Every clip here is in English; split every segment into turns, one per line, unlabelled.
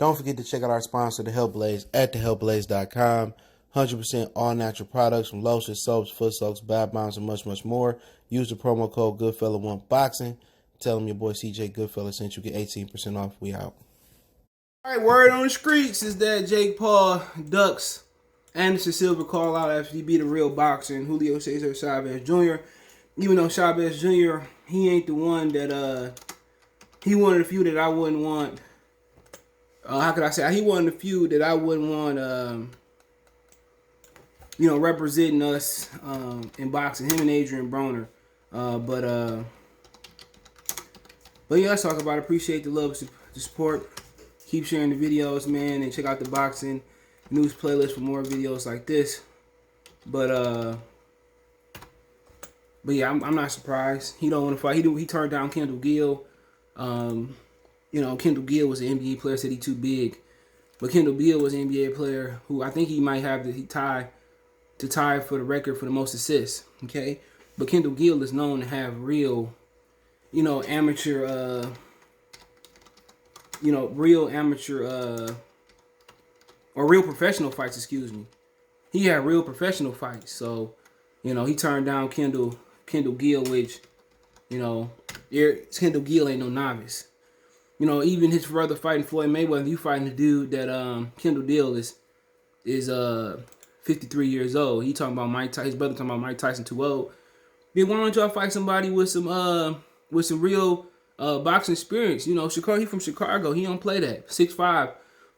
Don't forget to check out our sponsor, The Health Blaze, at thehealthblaze.com. 100% all natural products from lotions, soaps, foot soaks, bath bombs, and much, much more. Use the promo code Goodfella1Boxing. Tell them your boy CJ Goodfella sent you. Get 18% off. We out. All right, word on the streets is that Jake Paul ducks Anderson Silva call out after he beat a real boxer and Julio Cesar Chavez Jr. Even though Chavez Jr., he ain't the one that, he one of the few that I wouldn't want. How could I say? He one of the few that I wouldn't want, representing us in boxing. Him and Adrian Broner. But yeah, let's talk about it. Appreciate the love, the support. Keep sharing the videos, man, and check out the boxing news playlist for more videos like this. But yeah, I'm not surprised. He don't want to fight. He turned down Kendall Gill. Kendall Gill was an NBA player, said he too big. But Kendall Gill was an NBA player who I think he might have the tie for the record for the most assists. Okay, but Kendall Gill is known to have real, amateur, or real professional fights. Excuse me. He had real professional fights. So, he turned down Kendall Gill, which, Kendall Gill ain't no novice. Even his brother fighting Floyd Mayweather, you fighting the dude that Kendall Gill is 53 years old. He talking about his brother talking about Mike Tyson too old. Then why don't y'all fight somebody with some real boxing experience? He from Chicago. He don't play that. 6'5",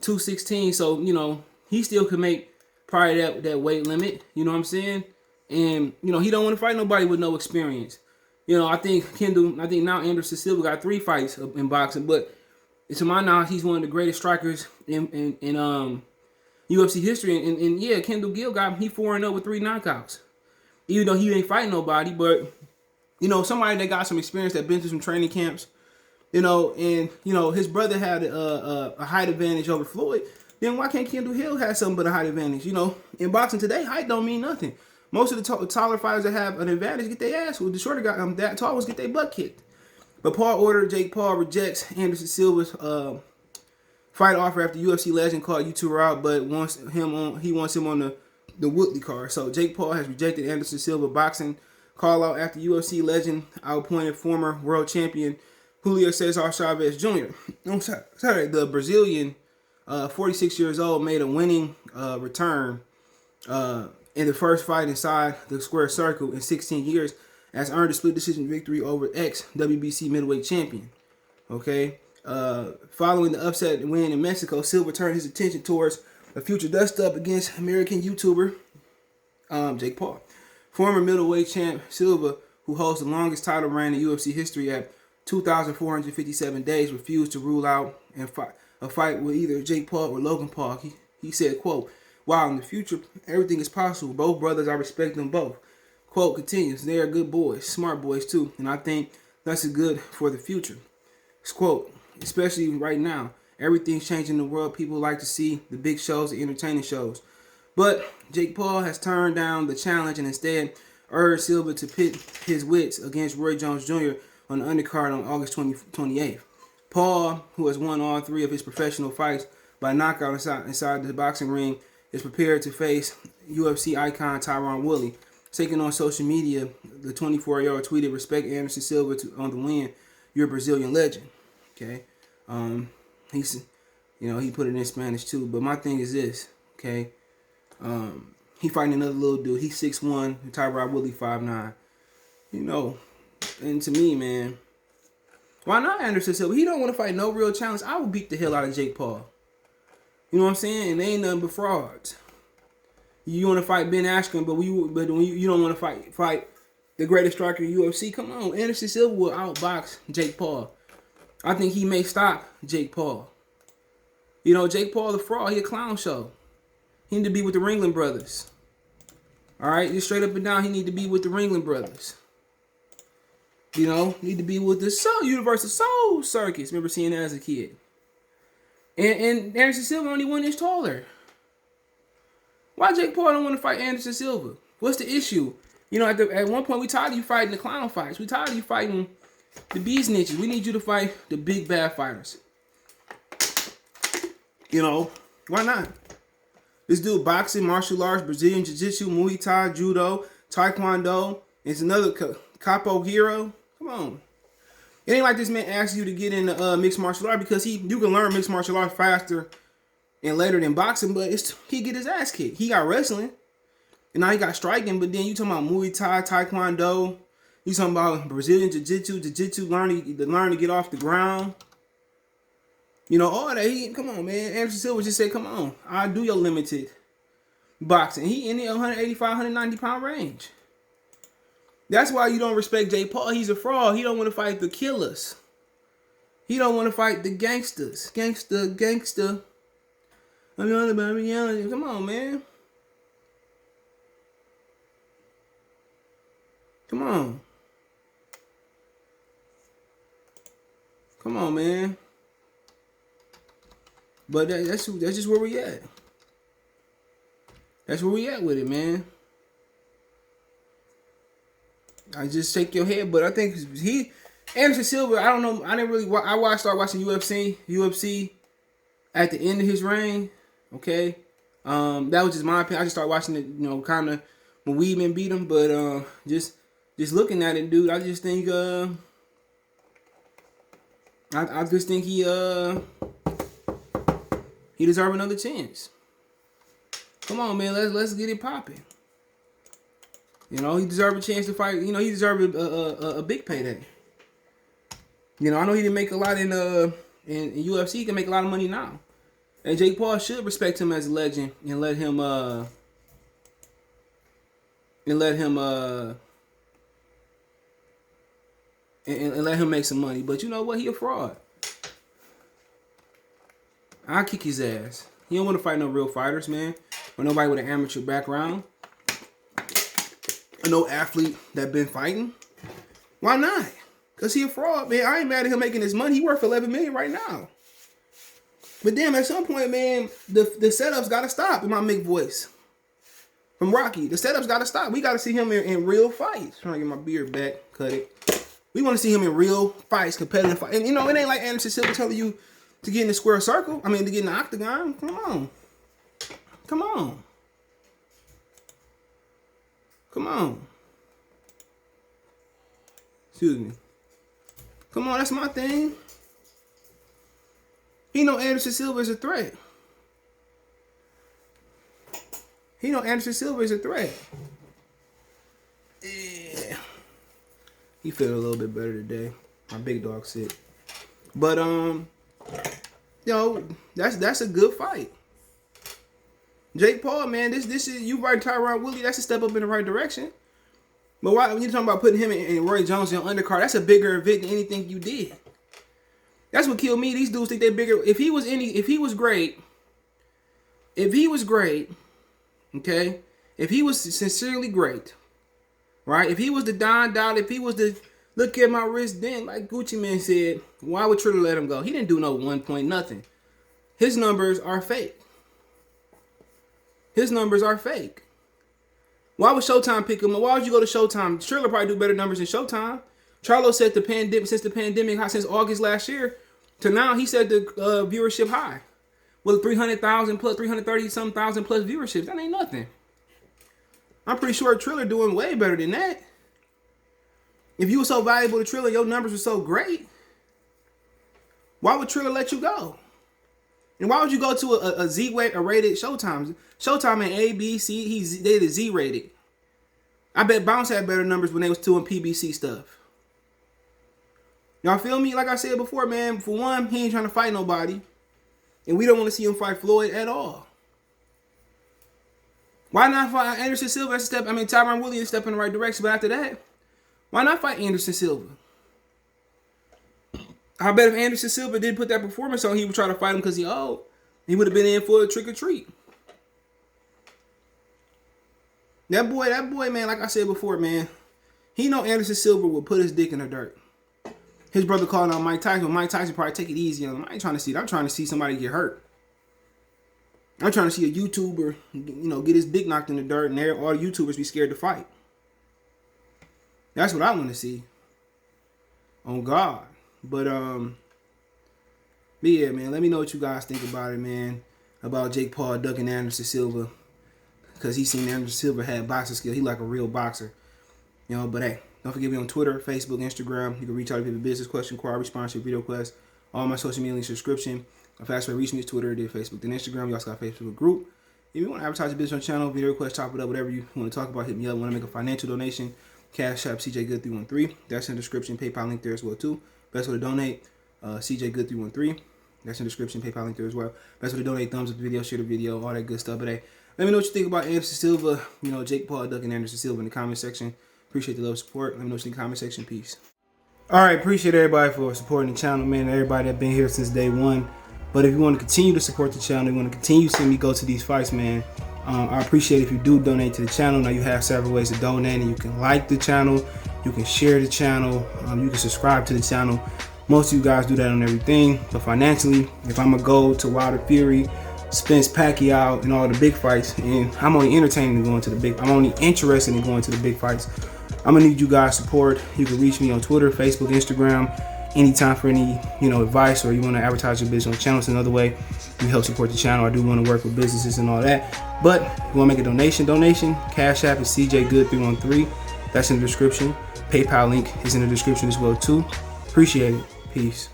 216. So, he still could make probably that weight limit. You know what I'm saying? And, he don't want to fight nobody with no experience. I think now Anderson Silva got 3 fights in boxing, but to my knowledge, he's one of the greatest strikers in UFC history. And yeah, Kendall Gill he 4-0 with 3 knockouts. Even though he ain't fighting nobody, but somebody that got some experience, that been to some training camps, and his brother had a height advantage over Floyd. Then why can't Kendall Hill have something but a height advantage? In boxing today, height don't mean nothing. Most of the taller fighters that have an advantage get their ass whooped. The shorter guy, that tall ones get their butt kicked. But Jake Paul rejects Anderson Silva's fight offer after UFC legend called YouTuber out, but he wants him on the Woodley card. So Jake Paul has rejected Anderson Silva boxing call out after UFC legend outpointed former world champion Julio Cesar Chavez Jr. The Brazilian, 46 years old, made a winning return in the first fight inside the square circle in 16 years, has earned a split decision victory over ex-WBC middleweight champion. Okay? Following the upset win in Mexico, Silva turned his attention towards a future dust-up against American YouTuber Jake Paul. Former middleweight champ Silva, who holds the longest title reign in UFC history at 2,457 days, refused to rule out a fight with either Jake Paul or Logan Paul. He said, quote, "While in the future, everything is possible. Both brothers, I respect them both." Quote continues, "They are good boys, smart boys too, and I think that's good for the future." Quote, "Especially right now, everything's changing in the world. People like to see the big shows, the entertaining shows." But Jake Paul has turned down the challenge and instead urged Silva to pit his wits against Roy Jones Jr. on the undercard on August 28th. Paul, who has won all 3 of his professional fights by knockout inside the boxing ring, is prepared to face UFC icon Tyron Woodley. Taking on social media, the 24-year-old tweeted, "Respect Anderson Silva on the win. You're a Brazilian legend." Okay, he put it in Spanish too. But my thing is this, okay, he fighting another little dude. He's 6'1", Tyron Woodley 5'9". And to me, man, why not Anderson Silva? He don't want to fight no real challenge. I would beat the hell out of Jake Paul. You know what I'm saying? And they ain't nothing but frauds. You want to fight Ben Askren, but you don't want to fight the greatest striker in UFC. Come on, Anderson Silva will outbox Jake Paul. I think he may stop Jake Paul. Jake Paul the fraud. He a clown show. He need to be with the Ringling brothers. All right, just straight up and down, he need to be with the Ringling brothers. Need to be with the Universal Soul Circus. Remember seeing that as a kid. And Anderson Silva only 1 inch taller. Why Jake Paul don't want to fight Anderson Silva? What's the issue? At one point we tired of you fighting the clown fights. We tired of you fighting the bees niches. We need you to fight the big bad fighters. You know, why not? This dude boxing, martial arts, Brazilian jiu-jitsu, Muay Thai, judo, taekwondo. It's another capo hero. Come on. It ain't like this man asks you to get into mixed martial art because you can learn mixed martial arts faster and later than boxing, but he get his ass kicked. He got wrestling, and now he got striking, but then you talking about Muay Thai, taekwondo. You talking about Brazilian jiu-jitsu, learn to get off the ground. You know, all that. Come on, man. Anderson Silva just said, come on, I'll do your limited boxing. He in the 185, 190 pound range. That's why you don't respect Jake Paul. He's a fraud. He don't want to fight the killers. He don't want to fight the gangsters. Gangster. Come on, man. Come on, man. But that's just where we at. That's where we at with it, man. I just shake your head, but I think Anderson Silva, I don't know. I didn't really. Started watching UFC at the end of his reign. Okay, that was just my opinion. I just started watching it, you know, kind of when Weidman beat him. But just looking at it, dude, I just think I just think he deserves another chance. Come on, man, let's get it popping. You know, he deserved a chance to fight. You know, he deserved a big payday. You know, I know he didn't make a lot in UFC. He can make a lot of money now. And Jake Paul should respect him as a legend and let him make some money. But you know what? He a fraud. I'll kick his ass. He don't want to fight no real fighters, man. Or nobody with an amateur background. No athlete that been fighting. Why not? Because he a fraud, man. I ain't mad at him making his money. He worth $11 million right now. But damn, at some point, man, the setups got to stop, in my Mick voice. From Rocky. The setups got to stop. We got to see him in real fights. Trying to get my beard back. Cut it. We want to see him in real fights, competitive fights. And, you know, it ain't like Anderson Silva telling you to get in the square circle. I mean, to get in the octagon. Come on. Come on. Come on. Excuse me. Come on, that's my thing. He know Anderson Silva is a threat. He know Anderson Silva is a threat. Yeah. He feel a little bit better today. My big dog sick. But you know, that's a good fight. Jake Paul, man, this is you right, Tyron Woodley. That's a step up in the right direction. But why, when you're talking about putting him and Roy Jones in undercard, that's a bigger event than anything you did. That's what killed me. These dudes think they're bigger. If he was great, okay, if he was sincerely great, right? If he was the Don Dowd, if he was the look at my wrist, then like Gucci Man said, why would Triller let him go? He didn't do no 1 point nothing. His numbers are fake. His numbers are fake. Why would Showtime pick him up? Why would you go to Showtime? Triller probably do better numbers than Showtime. Charlo said since the pandemic, since August last year to now, he said the viewership high. With 300,000 plus, 330-something thousand plus viewership. That ain't nothing. I'm pretty sure Triller doing way better than that. If you were so valuable to Triller, your numbers were so great, why would Triller let you go? And why would you go to a Z-rated Showtime? Showtime and A, B, C, they the Z-rated. I bet Bounce had better numbers when they was doing PBC stuff. Y'all feel me? Like I said before, man, for one, he ain't trying to fight nobody. And we don't want to see him fight Floyd at all. Why not fight Anderson Silva? Tyron Woodley is a step in the right direction. But after that, why not fight Anderson Silva? I bet if Anderson Silva did put that performance on, he would try to fight him because he old. He would have been in for a trick or treat. That boy, man, like I said before, man, he know Anderson Silva will put his dick in the dirt. His brother calling out Mike Tyson, but Mike Tyson probably take it easy on him. I ain't trying to see that. I'm trying to see somebody get hurt. I'm trying to see a YouTuber, get his dick knocked in the dirt, and all YouTubers be scared to fight. That's what I want to see. On God. But yeah, man, let me know what you guys think about it, man. about Jake Paul ducking Anderson Silva because he seen Anderson Silva had boxing skill. He like a real boxer, you know. But hey, don't forget me on Twitter, Facebook, Instagram. You can reach out if you have a business question, query, sponsorship, video quest. All my social media links, subscription. A fast way to reach me is Twitter, then Facebook, then Instagram. We also got a Facebook group. If you want to advertise your business on channel, video request, chop it up, whatever you want to talk about, hit me up. Want to make a financial donation? Cash App CJGood313. That's in the description. PayPal link there as well too. Best way to donate, CJGood313. That's in the description. PayPal link there as well. Best way to donate, thumbs up the video, share the video, all that good stuff. But hey, let me know what you think about Anderson Silva, you know, Jake Paul ducking Anderson Silva in the comment section. Appreciate the love and support. Let me know what you think in the comment section. Peace. All right, appreciate everybody for supporting the channel, man. Everybody that been here since day one. But if you want to continue to support the channel, you want to continue to see me go to these fights, man, I appreciate if you do donate to the channel. Now you have several ways to donate, and you can like the channel, you can share the channel, you can subscribe to the channel. Most of you guys do that on everything. But financially, if I'm gonna go to Wilder Fury, Spence Pacquiao, and all the big fights, and I'm only interested in going to the big fights, I'm gonna need you guys' support. You can reach me on Twitter, Facebook, Instagram, anytime for any, you know, advice, or you want to advertise your business on channel. It's another way you help support the channel. I do want to work with businesses and all that. But if you want to make a donation, Cash App is CJGood313. That's in the description. PayPal link is in the description as well too. Appreciate it. Peace.